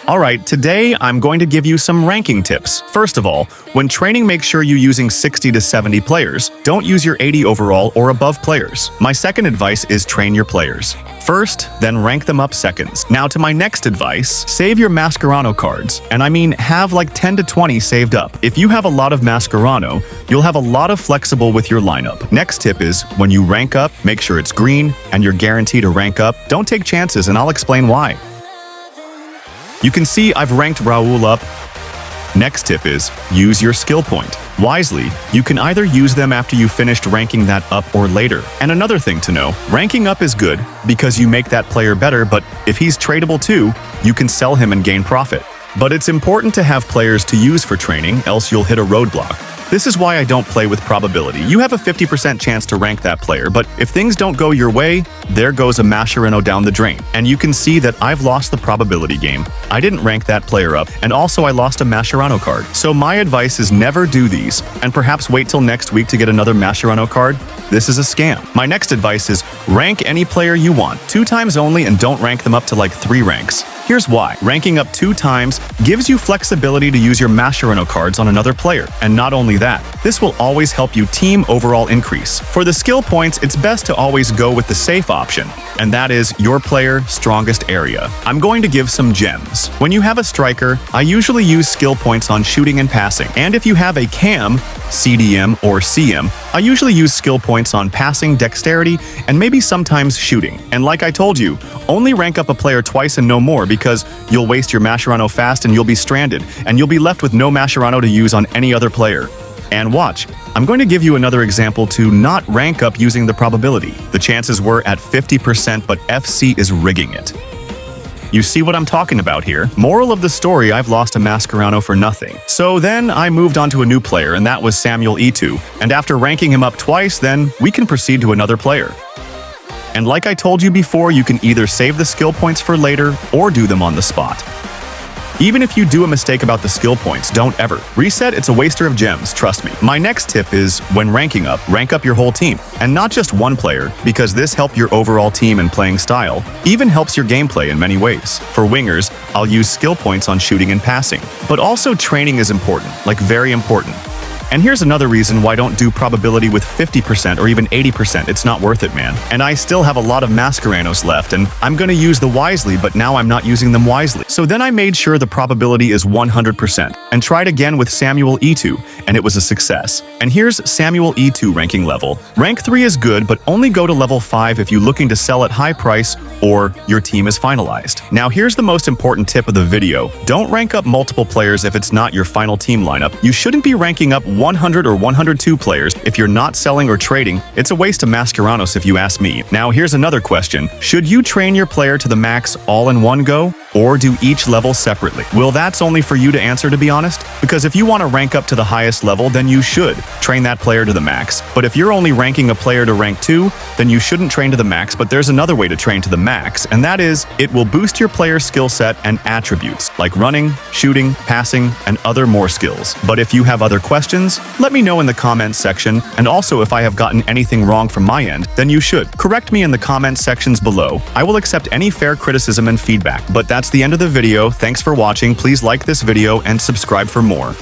Alright, today I'm going to give you some ranking tips. First of all, when training, make sure you're using 60 to 70 players. Don't use your 80 overall or above players. My second advice is train your players first, then rank them up seconds. Now to my next advice, save your Mascherano cards. And I mean, have like 10 to 20 saved up. If you have a lot of Mascherano, you'll have a lot of flexible with your lineup. Next tip is, when you rank up, make sure it's green and you're guaranteed to rank up. Don't take chances, and I'll explain why. You can see I've ranked Raul up. Next tip is, use your skill point wisely. You can either use them after you finished ranking that up or later. And another thing to know, ranking up is good because you make that player better, but if he's tradable too, you can sell him and gain profit. But it's important to have players to use for training, else you'll hit a roadblock. This is why I don't play with probability. You have a 50% chance to rank that player, but if things don't go your way, there goes a Mascherano down the drain. And you can see that I've lost the probability game. I didn't rank that player up, and also I lost a Mascherano card. So my advice is never do these, and perhaps wait till next week to get another Mascherano card. This is a scam. My next advice is rank any player you want, 2 times only, and don't rank them up to like 3 ranks. Here's why. Ranking up 2 times gives you flexibility to use your Mascherano cards on another player. And not only that, this will always help you team overall increase. For the skill points, it's best to always go with the safe option, and that is your player strongest area. I'm going to give some gems. When you have a striker, I usually use skill points on shooting and passing. And if you have a cam, CDM, or CM, I usually use skill points on passing, dexterity, and maybe sometimes shooting. And like I told you, only rank up a player twice and no more, because you'll waste your Mascherano fast and you'll be stranded, and you'll be left with no Mascherano to use on any other player. And watch, I'm going to give you another example to not rank up using the probability. The chances were at 50%, but FC is rigging it. You see what I'm talking about here? Moral of the story, I've lost a Mascherano for nothing. So then I moved on to a new player, and that was Samuel Eto'o. And after ranking him up twice, then we can proceed to another player. And like I told you before, you can either save the skill points for later or do them on the spot. Even if you do a mistake about the skill points, don't ever reset. It's a waster of gems, trust me. My next tip is, when ranking up, rank up your whole team, and not just one player, because this helps your overall team and playing style, even helps your gameplay in many ways. For wingers, I'll use skill points on shooting and passing, but also training is important, like very important. And here's another reason why don't do probability with 50% or even 80%. It's not worth it, man. And I still have a lot of Mascheranos left, and I'm gonna use the wisely, but now I'm not using them wisely. So then I made sure the probability is 100%, and tried again with Samuel Eto'o, and it was a success. And here's Samuel Eto'o ranking level. Rank 3 is good, but only go to level 5 if you're looking to sell at high price or your team is finalized. Now here's the most important tip of the video. Don't rank up multiple players if it's not your final team lineup. You shouldn't be ranking up 100 or 102 players if you're not selling or trading. It's a waste of Mascheranos if you ask me. Now here's another question. Should you train your player to the max all in one go, or do each level separately? Well, that's only for you to answer, to be honest, because if you want to rank up to the highest level, then you should train that player to the max. But if you're only ranking a player to rank 2, then you shouldn't train to the max, but there's another way to train to the max, and that is, it will boost your player's skill set and attributes, like running, shooting, passing, and other more skills. But if you have other questions, let me know in the comments section, and also if I have gotten anything wrong from my end, then you should correct me in the comments sections below. I will accept any fair criticism and feedback. But that's the end of the video. Thanks for watching. Please like this video and subscribe for more.